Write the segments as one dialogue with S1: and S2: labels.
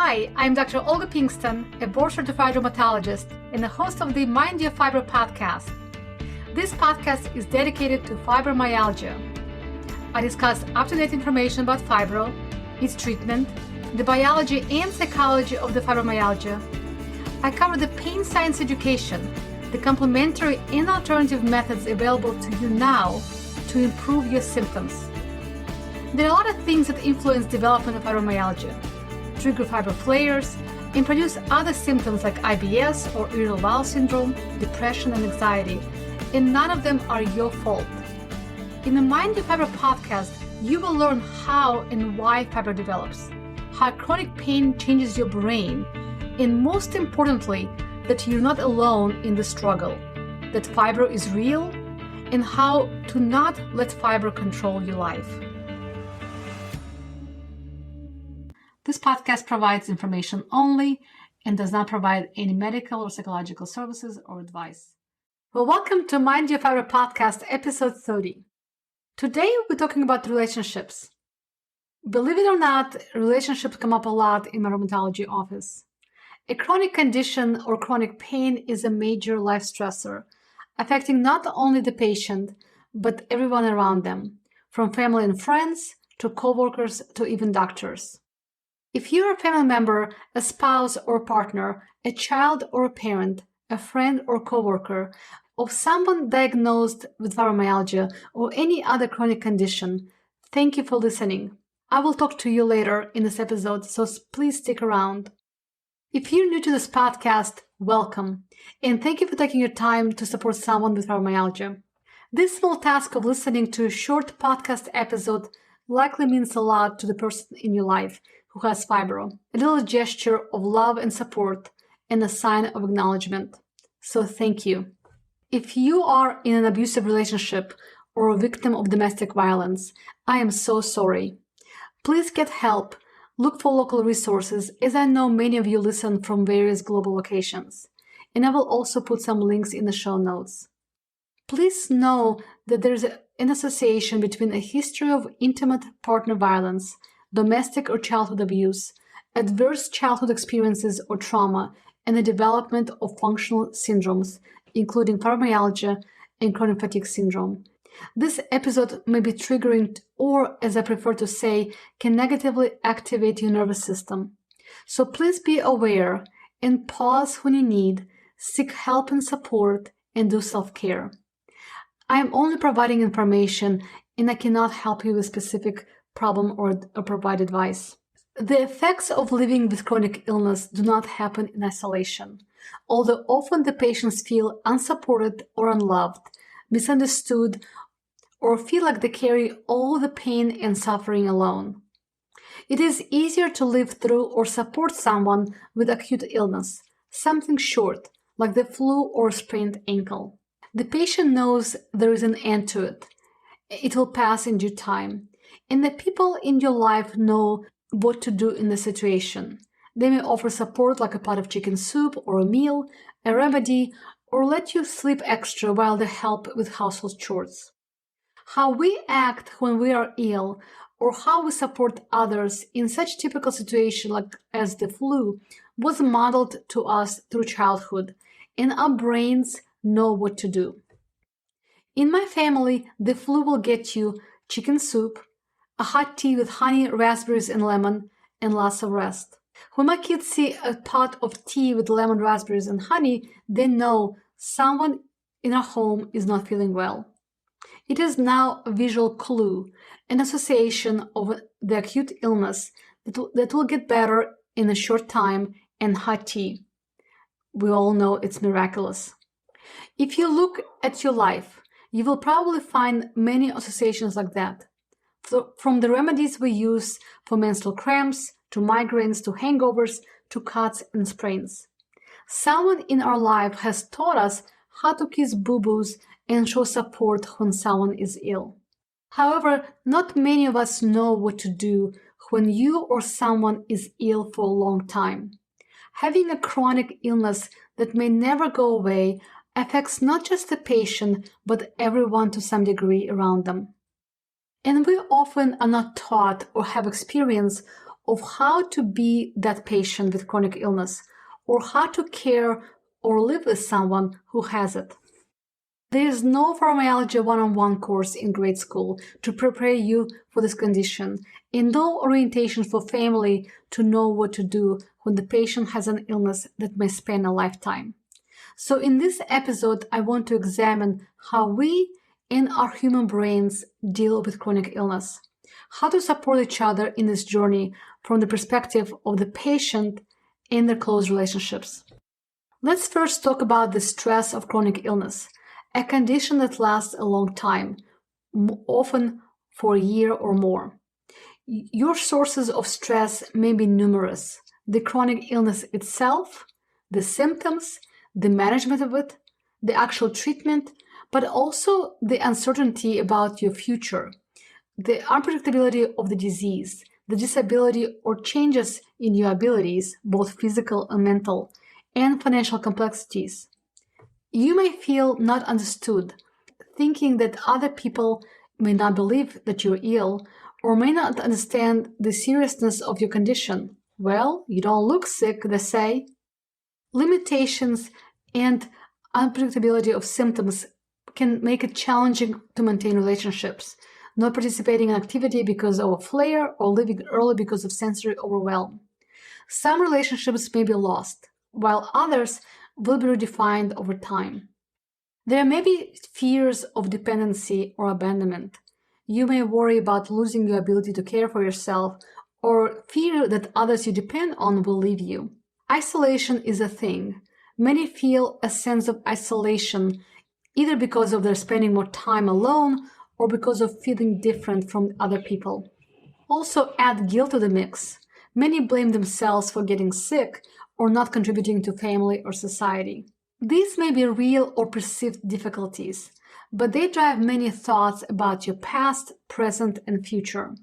S1: Hi, I'm Dr. Olga Pinkston, a board-certified rheumatologist and the host of the Mind Your Fibro podcast. This podcast is dedicated to fibromyalgia. I discuss up-to-date information about fibro, its treatment, the biology and psychology of the fibromyalgia. I cover the pain science education, the complementary and alternative methods available to you now to improve your symptoms. There are a lot of things that influence development of fibromyalgia, trigger fibro flares, and produce other symptoms like IBS or irritable bowel syndrome, depression, and anxiety, and none of them are your fault. In the Mind Your Fibro podcast, you will learn how and why fibro develops, how chronic pain changes your brain, and most importantly, that you're not alone in the struggle, that fibro is real, and how to not let fibro control your life. This podcast provides information only and does not provide any medical or psychological services or advice. Well, welcome to Mind Your Fibro podcast, episode 30. Today, we're talking about relationships. Believe it or not, relationships come up a lot in my rheumatology office. A chronic condition or chronic pain is a major life stressor, affecting not only the patient, but everyone around them, from family and friends to coworkers to even doctors. If you're a family member, a spouse or partner, a child or a parent, a friend or coworker, of someone diagnosed with fibromyalgia or any other chronic condition, thank you for listening. I will talk to you later in this episode, so please stick around. If you're new to this podcast, welcome, and thank you for taking your time to support someone with fibromyalgia. This small task of listening to a short podcast episode likely means a lot to the person in your life who has fibro, a little gesture of love and support, and a sign of acknowledgement. So thank you. If you are in an abusive relationship or a victim of domestic violence, I am so sorry. Please get help. Look for local resources, as I know many of you listen from various global locations. And I will also put some links in the show notes. Please know that there is an association between a history of intimate partner violence, domestic or childhood abuse, adverse childhood experiences or trauma, and the development of functional syndromes, including fibromyalgia and chronic fatigue syndrome. This episode may be triggering or, as I prefer to say, can negatively activate your nervous system. So please be aware and pause when you need, seek help and support, and do self-care. I am only providing information and I cannot help you with specific problem or provide advice. The effects of living with chronic illness do not happen in isolation, although often the patients feel unsupported or unloved, misunderstood, or feel like they carry all the pain and suffering alone. It is easier to live through or support someone with acute illness, something short, like the flu or sprained ankle. The patient knows there is an end to it. It will pass in due time. And the people in your life know what to do in the situation. They may offer support like a pot of chicken soup or a meal, a remedy, or let you sleep extra while they help with household chores. How we act when we are ill or how we support others in such typical situations like as the flu was modeled to us through childhood, and our brains know what to do. In my family, the flu will get you chicken soup, a hot tea with honey, raspberries, and lemon, and lots of rest. When my kids see a pot of tea with lemon, raspberries, and honey, they know someone in our home is not feeling well. It is now a visual clue, an association of the acute illness that will get better in a short time, and hot tea. We all know it's miraculous. If you look at your life, you will probably find many associations like that. From the remedies we use for menstrual cramps, to migraines, to hangovers, to cuts and sprains. Someone in our life has taught us how to kiss boo-boos and show support when someone is ill. However, not many of us know what to do when you or someone is ill for a long time. Having a chronic illness that may never go away affects not just the patient, but everyone to some degree around them. And we often are not taught or have experience of how to be that patient with chronic illness, or how to care or live with someone who has it. There is no fibromyalgia one-on-one course in grade school to prepare you for this condition, and no orientation for family to know what to do when the patient has an illness that may span a lifetime. So in this episode, I want to examine how we in our human brains deal with chronic illness, how to support each other in this journey from the perspective of the patient in their close relationships. Let's first talk about the stress of chronic illness, a condition that lasts a long time, often for a year or more. Your sources of stress may be numerous: the chronic illness itself, the symptoms, the management of it, the actual treatment, but also the uncertainty about your future, the unpredictability of the disease, the disability or changes in your abilities, both physical and mental, and financial complexities. You may feel not understood, thinking that other people may not believe that you're ill or may not understand the seriousness of your condition. Well, you don't look sick, they say. Limitations and unpredictability of symptoms can make it challenging to maintain relationships, not participating in activity because of a flare or leaving early because of sensory overwhelm. Some relationships may be lost, while others will be redefined over time. There may be fears of dependency or abandonment. You may worry about losing your ability to care for yourself or fear that others you depend on will leave you. Isolation is a thing. Many feel a sense of isolation either because of their spending more time alone or because of feeling different from other people. Also, add guilt to the mix. Many blame themselves for getting sick or not contributing to family or society. These may be real or perceived difficulties, but they drive many thoughts about your past, present, and future.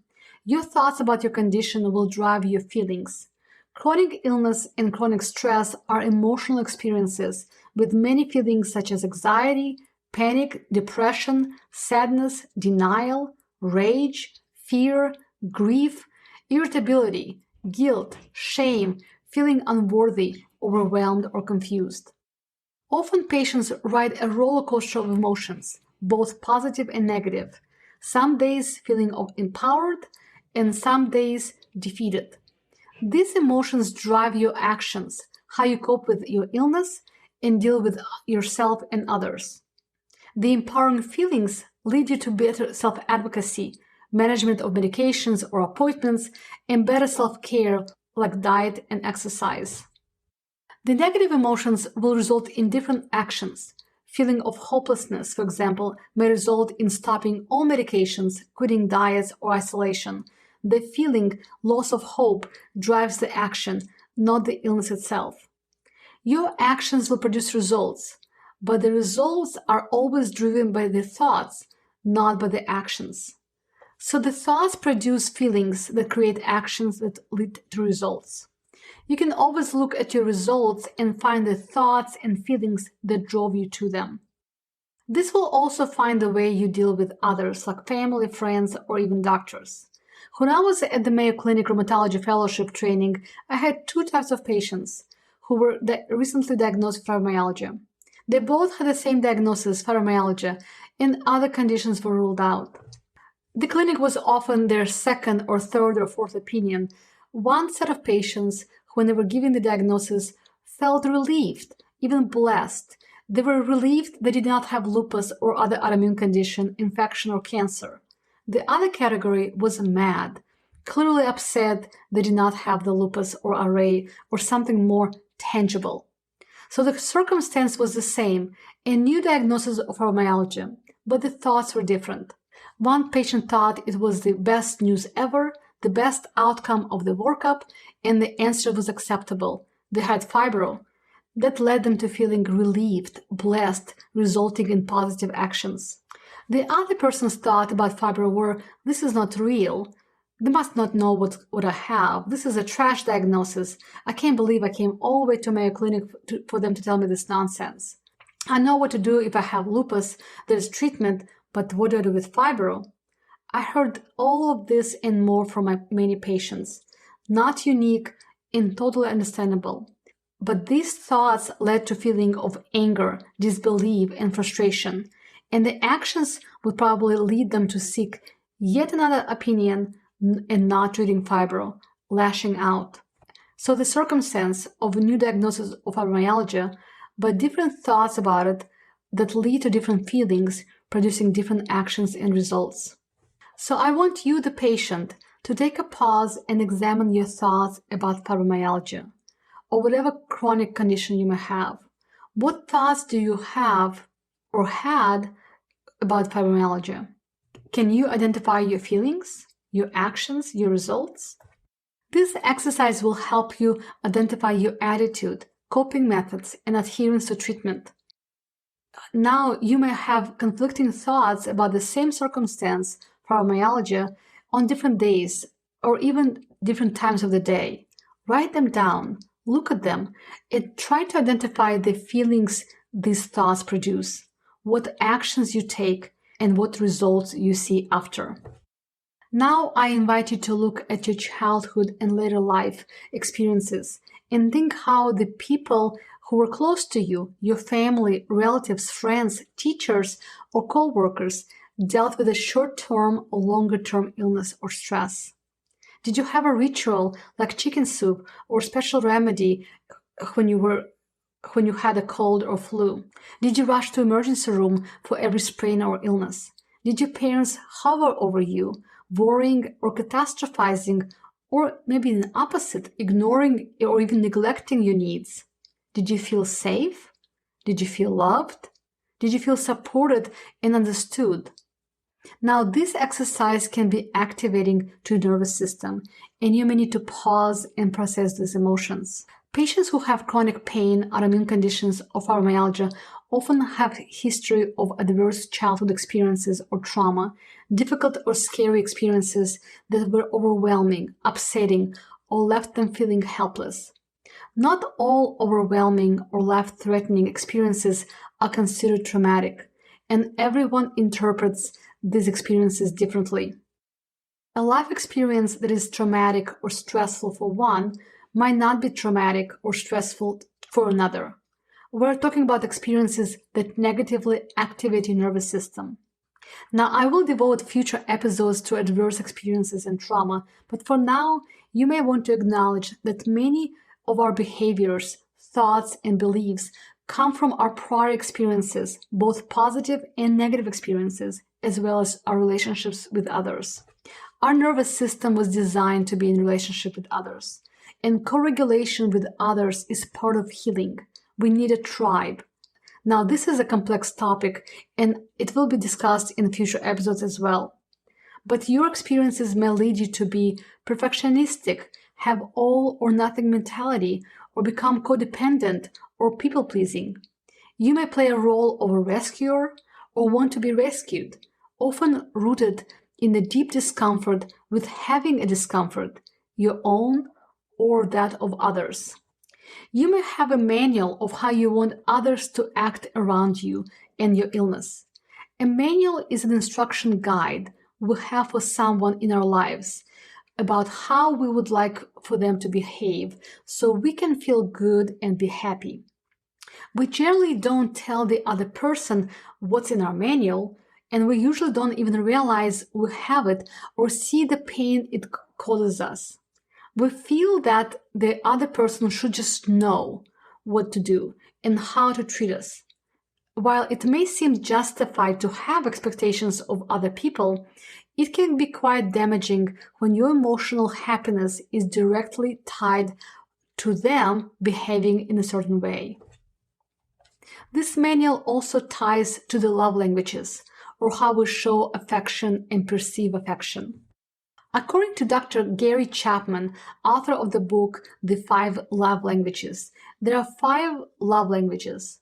S1: Your thoughts about your condition will drive your feelings. Chronic illness and chronic stress are emotional experiences with many feelings such as anxiety, panic, depression, sadness, denial, rage, fear, grief, irritability, guilt, shame, feeling unworthy, overwhelmed, or confused. Often patients ride a roller coaster of emotions, both positive and negative, some days feeling empowered and some days defeated. These emotions drive your actions, how you cope with your illness and deal with yourself and others. The empowering feelings lead you to better self-advocacy, management of medications or appointments, and better self-care like diet and exercise. The negative emotions will result in different actions. Feeling of hopelessness, for example, may result in stopping all medications, quitting diets, or isolation. The feeling, loss of hope, drives the action, not the illness itself. Your actions will produce results, but the results are always driven by the thoughts, not by the actions. So the thoughts produce feelings that create actions that lead to results. You can always look at your results and find the thoughts and feelings that drove you to them. This will also find the way you deal with others, like family, friends, or even doctors. When I was at the Mayo Clinic Rheumatology Fellowship training, I had two types of patients who were recently diagnosed with fibromyalgia. They both had the same diagnosis, fibromyalgia, and other conditions were ruled out. The clinic was often their second or third or fourth opinion. One set of patients, when they were given the diagnosis, felt relieved, even blessed. They were relieved they did not have lupus or other autoimmune condition, infection, or cancer. The other category was mad, clearly upset they did not have the lupus or RA or something more tangible. So the circumstance was the same, a new diagnosis of fibromyalgia, but the thoughts were different. One patient thought it was the best news ever, the best outcome of the workup, and the answer was acceptable. They had fibro. That led them to feeling relieved, blessed, resulting in positive actions. The other person's thought about fibro were, this is not real. They must not know what I have. This is a trash diagnosis. I can't believe I came all the way to Mayo Clinic for them to tell me this nonsense. I know what to do if I have lupus. There's treatment, but what do I do with fibro? I heard all of this and more from my many patients. not unique and totally understandable. But these thoughts led to feeling of anger, disbelief, and frustration, and the actions would probably lead them to seek yet another opinion and not treating fibro, lashing out. So the circumstance of a new diagnosis of fibromyalgia, but different thoughts about it that lead to different feelings, producing different actions and results. So I want you, the patient, to take a pause and examine your thoughts about fibromyalgia or whatever chronic condition you may have. What thoughts do you have or had about fibromyalgia? Can you identify your feelings, your actions, your results? This exercise will help you identify your attitude, coping methods, and adherence to treatment. Now, you may have conflicting thoughts about the same circumstance, fibromyalgia, on different days or even different times of the day. Write them down, look at them, and try to identify the feelings these thoughts produce, what actions you take, and what results you see after. Now I invite you to look at your childhood and later life experiences and think how the people who were close to you, your family, relatives, friends, teachers, or co-workers, dealt with a short-term or longer-term illness or stress. Did you have a ritual like chicken soup or special remedy when you had a cold or flu? Did you rush to emergency room for every sprain or illness? Did your parents hover over you, worrying or catastrophizing, or maybe the opposite, ignoring or even neglecting your needs? Did you feel safe? Did you feel loved? Did you feel supported and understood? Now, this exercise can be activating to the nervous system, and you may need to pause and process these emotions. Patients who have chronic pain, autoimmune conditions, or fibromyalgia often have a history of adverse childhood experiences or trauma, difficult or scary experiences that were overwhelming, upsetting, or left them feeling helpless. Not all overwhelming or life-threatening experiences are considered traumatic, and everyone interprets these experiences differently. A life experience that is traumatic or stressful for one might not be traumatic or stressful for another. We're talking about experiences that negatively activate your nervous system. Now, I will devote future episodes to adverse experiences and trauma, but for now, you may want to acknowledge that many of our behaviors, thoughts, and beliefs come from our prior experiences, both positive and negative experiences, as well as our relationships with others. Our nervous system was designed to be in relationship with others, and co-regulation with others is part of healing. We need a tribe. Now, this is a complex topic, and it will be discussed in future episodes as well. But your experiences may lead you to be perfectionistic, have all or nothing mentality, or become codependent or people-pleasing. You may play a role of a rescuer or want to be rescued, often rooted in the deep discomfort with having a discomfort, your own or that of others. You may have a manual of how you want others to act around you and your illness. A manual is an instruction guide we have for someone in our lives about how we would like for them to behave so we can feel good and be happy. We generally don't tell the other person what's in our manual, and we usually don't even realize we have it or see the pain it causes us. We feel that the other person should just know what to do and how to treat us. While it may seem justified to have expectations of other people, it can be quite damaging when your emotional happiness is directly tied to them behaving in a certain way. This manual also ties to the love languages, or how we show affection and perceive affection. According to Dr. Gary Chapman, author of the book The 5 Love Languages, there are 5 love languages.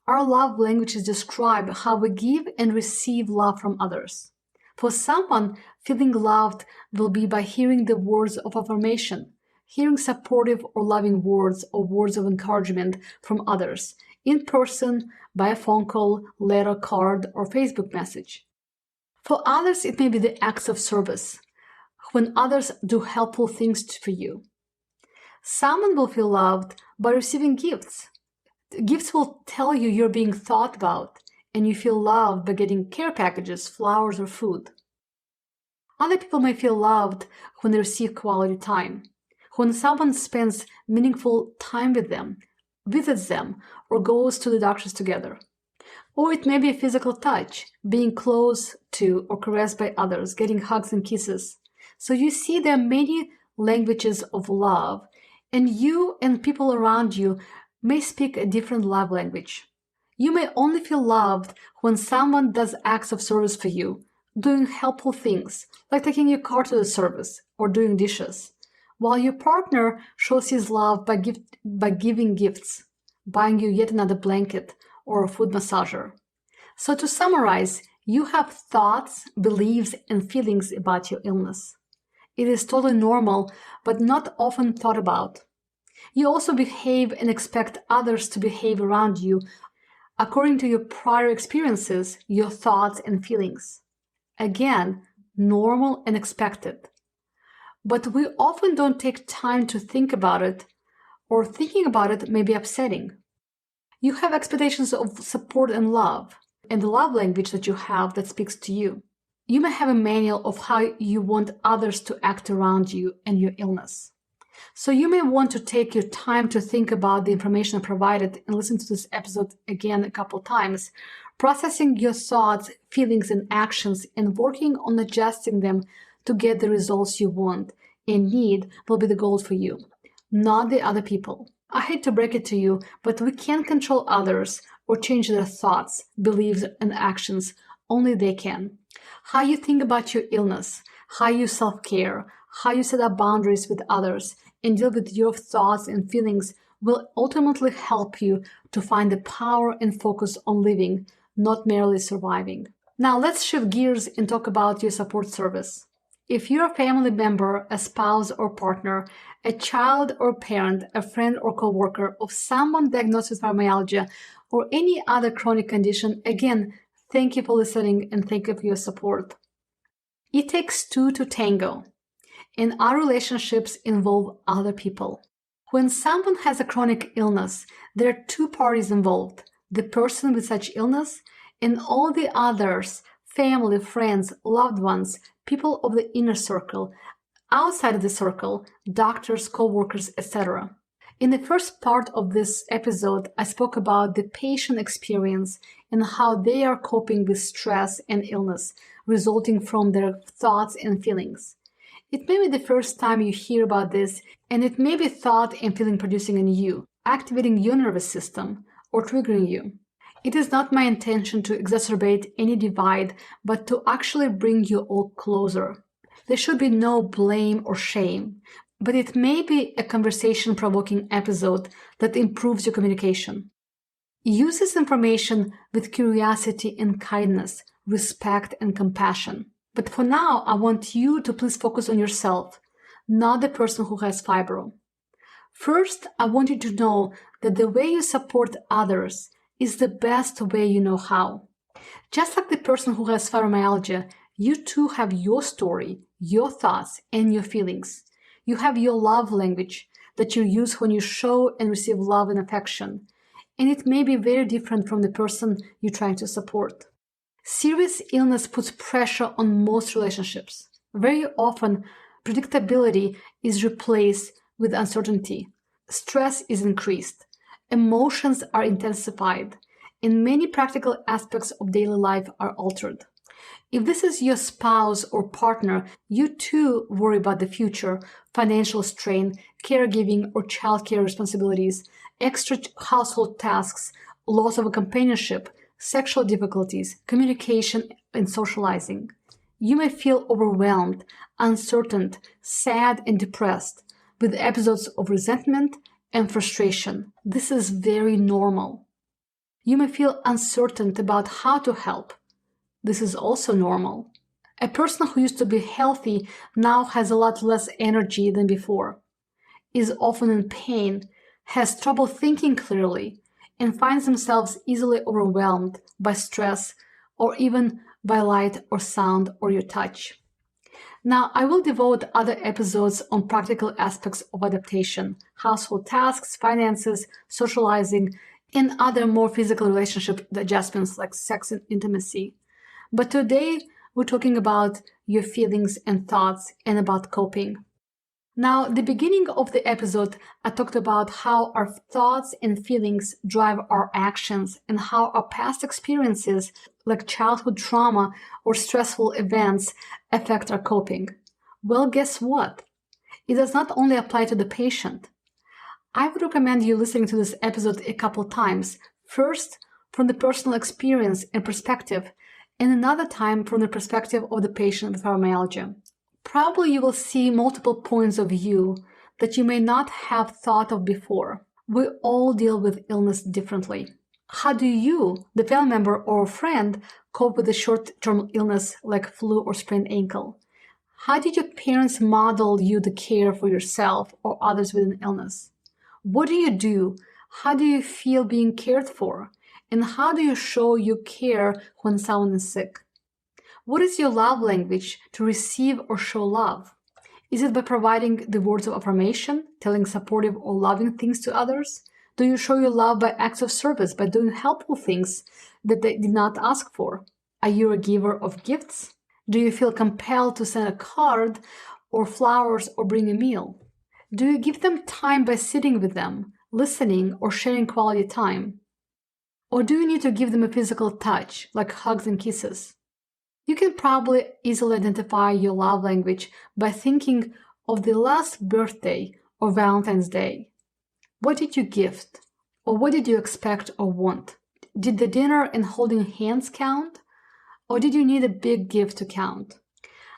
S1: Our love languages describe how we give and receive love from others. For someone, feeling loved will be by hearing the words of affirmation, hearing supportive or loving words or words of encouragement from others, in person, by a phone call, letter, card, or Facebook message. For others, it may be the acts of service, when others do helpful things for you. Someone will feel loved by receiving gifts. Gifts will tell you you're being thought about, and you feel loved by getting care packages, flowers, or food. Other people may feel loved when they receive quality time, when someone spends meaningful time with them, visits them, or goes to the doctors together. Or it may be a physical touch, being close to or caressed by others, getting hugs and kisses. So you see there are many languages of love, and you and people around you may speak a different love language. You may only feel loved when someone does acts of service for you, doing helpful things, like taking your car to the service or doing dishes, while your partner shows his love by giving gifts, buying you yet another blanket or a foot massager. So to summarize, you have thoughts, beliefs, and feelings about your illness. It is totally normal, but not often thought about. You also behave and expect others to behave around you according to your prior experiences, your thoughts and feelings. Again, normal and expected. But we often don't take time to think about it, or thinking about it may be upsetting. You have expectations of support and love, and the love language that you have that speaks to you. You may have a manual of how you want others to act around you and your illness. So you may want to take your time to think about the information I provided and listen to this episode again a couple times, processing your thoughts, feelings, and actions, and working on adjusting them to get the results you want and need will be the goal for you, not the other people. I hate to break it to you, but we can't control others or change their thoughts, beliefs, and actions. Only they can. How you think about your illness, how you self-care, how you set up boundaries with others, and deal with your thoughts and feelings will ultimately help you to find the power and focus on living, not merely surviving. Now let's shift gears and talk about your support service. If you're a family member, a spouse or partner, a child or parent, a friend or coworker of someone diagnosed with fibromyalgia or any other chronic condition, again, thank you for listening and thank you for your support. It takes two to tango, and our relationships involve other people. When someone has a chronic illness, there are two parties involved, the person with such illness and all the others, family, friends, loved ones, people of the inner circle, outside of the circle, doctors, co-workers, etc. In the first part of this episode, I spoke about the patient experience and how they are coping with stress and illness resulting from their thoughts and feelings. It may be the first time you hear about this, and it may be thought and feeling producing in you, activating your nervous system, or triggering you. It is not my intention to exacerbate any divide, but to actually bring you all closer. There should be no blame or shame, but it may be a conversation-provoking episode that improves your communication. Use this information with curiosity and kindness, respect and compassion. But for now, I want you to please focus on yourself, not the person who has fibro. First, I want you to know that the way you support others is the best way you know how. Just like the person who has fibromyalgia, you too have your story, your thoughts, and your feelings. You have your love language that you use when you show and receive love and affection, and it may be very different from the person you're trying to support. Serious illness puts pressure on most relationships. Very often, predictability is replaced with uncertainty. Stress is increased. Emotions are intensified, and many practical aspects of daily life are altered. If this is your spouse or partner, you too worry about the future, financial strain, caregiving or childcare responsibilities, extra household tasks, loss of a companionship, sexual difficulties, communication, and socializing. You may feel overwhelmed, uncertain, sad, and depressed, with episodes of resentment and frustration. This is very normal. You may feel uncertain about how to help. This is also normal. A person who used to be healthy now has a lot less energy than before, is often in pain, has trouble thinking clearly, and finds themselves easily overwhelmed by stress or even by light or sound or your touch. Now, I will devote other episodes on practical aspects of adaptation, household tasks, finances, socializing, and other more physical relationship adjustments like sex and intimacy. But today, we're talking about your feelings and thoughts and about coping. Now, the beginning of the episode, I talked about how our thoughts and feelings drive our actions and how our past experiences, like childhood trauma or stressful events, affect our coping. Well, guess what? It does not only apply to the patient. I would recommend you listening to this episode a couple times. First, from the personal experience and perspective, and another time from the perspective of the patient with fibromyalgia. Probably you will see multiple points of view that you may not have thought of before. We all deal with illness differently. How do you, the family member or friend, cope with a short-term illness like flu or sprained ankle? How did your parents model you the care for yourself or others with an illness? What do you do? How do you feel being cared for? And how do you show you care when someone is sick? What is your love language to receive or show love? Is it by providing the words of affirmation, telling supportive or loving things to others? Do you show your love by acts of service, by doing helpful things that they did not ask for? Are you a giver of gifts? Do you feel compelled to send a card or flowers or bring a meal? Do you give them time by sitting with them, listening, or sharing quality time? Or do you need to give them a physical touch, like hugs and kisses? You can probably easily identify your love language by thinking of the last birthday or Valentine's Day. What did you gift? Or what did you expect or want? Did the dinner and holding hands count? Or did you need a big gift to count?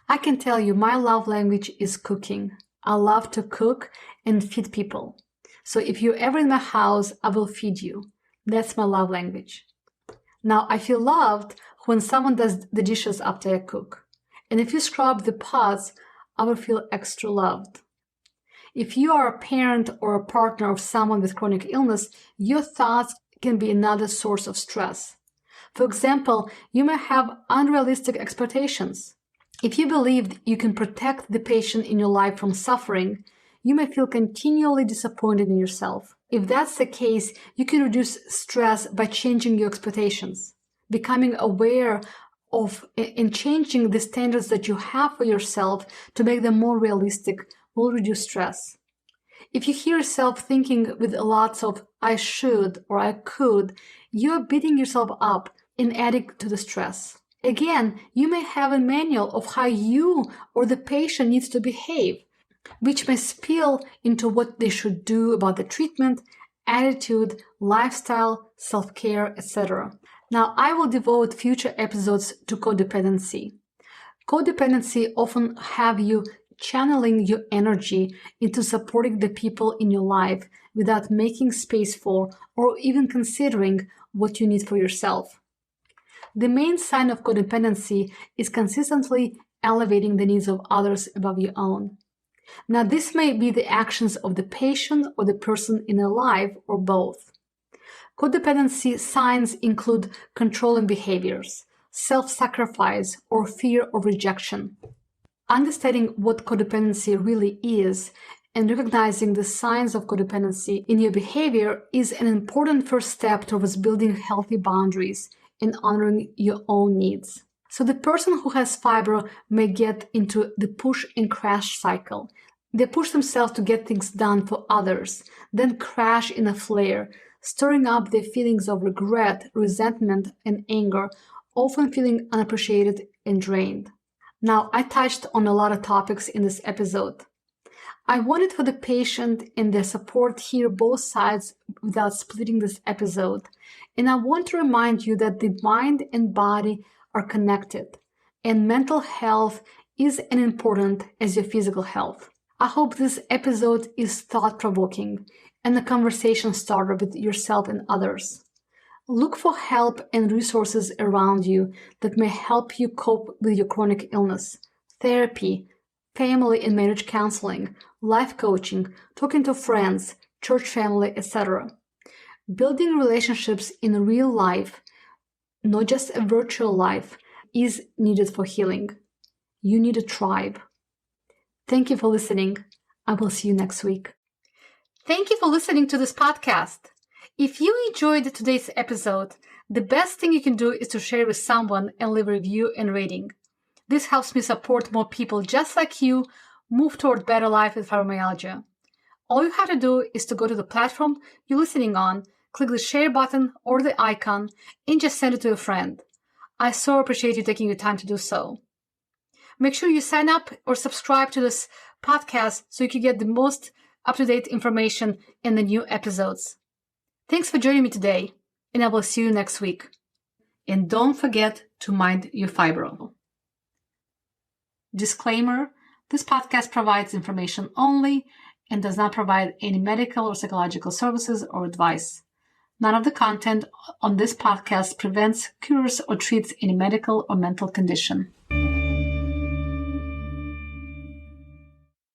S1: I can tell you my love language is cooking. I love to cook and feed people. So if you're ever in my house, I will feed you. That's my love language. Now, I feel loved when someone does the dishes after I cook. And if you scrub the pots, I will feel extra loved. If you are a parent or a partner of someone with chronic illness, your thoughts can be another source of stress. For example, you may have unrealistic expectations. If you believe you can protect the patient in your life from suffering, you may feel continually disappointed in yourself. If that's the case, you can reduce stress by changing your expectations. Becoming aware of and changing the standards that you have for yourself to make them more realistic will reduce stress. If you hear yourself thinking with lots of I should or I could, you're beating yourself up and adding to the stress. Again, you may have a manual of how you or the patient needs to behave, which may spill into what they should do about the treatment, attitude, lifestyle, self-care, etc. Now, I will devote future episodes to codependency. Codependency often have you channeling your energy into supporting the people in your life without making space for or even considering what you need for yourself. The main sign of codependency is consistently elevating the needs of others above your own. Now, this may be the actions of the patient or the person in their life or both. Codependency signs include controlling behaviors, self-sacrifice, or fear of rejection. Understanding what codependency really is and recognizing the signs of codependency in your behavior is an important first step towards building healthy boundaries and honoring your own needs. So the person who has fibro may get into the push and crash cycle. They push themselves to get things done for others, then crash in a flare, stirring up their feelings of regret, resentment, and anger, often feeling unappreciated and drained. Now, I touched on a lot of topics in this episode. I wanted for the patient and their support hear both sides without splitting this episode. And I want to remind you that the mind and body are connected, and mental health is as important as your physical health. I hope this episode is thought-provoking and a conversation starter with yourself and others. Look for help and resources around you that may help you cope with your chronic illness. Therapy, family and marriage counseling, life coaching, talking to friends, church family, etc. Building relationships in real life, not just a virtual life, is needed for healing. You need a tribe. Thank you for listening. I will see you next week. Thank you for listening to this podcast. If you enjoyed today's episode, the best thing you can do is to share it with someone and leave a review and rating. This helps me support more people just like you move toward better life with fibromyalgia. All you have to do is to go to the platform you're listening on, click the share button or the icon, and just send it to a friend. I so appreciate you taking your time to do so. Make sure you sign up or subscribe to this podcast so you can get the most up-to-date information in the new episodes. Thanks for joining me today, and I will see you next week. And don't forget to mind your fibro. Disclaimer, this podcast provides information only and does not provide any medical or psychological services or advice. None of the content on this podcast prevents, cures, or treats any medical or mental condition.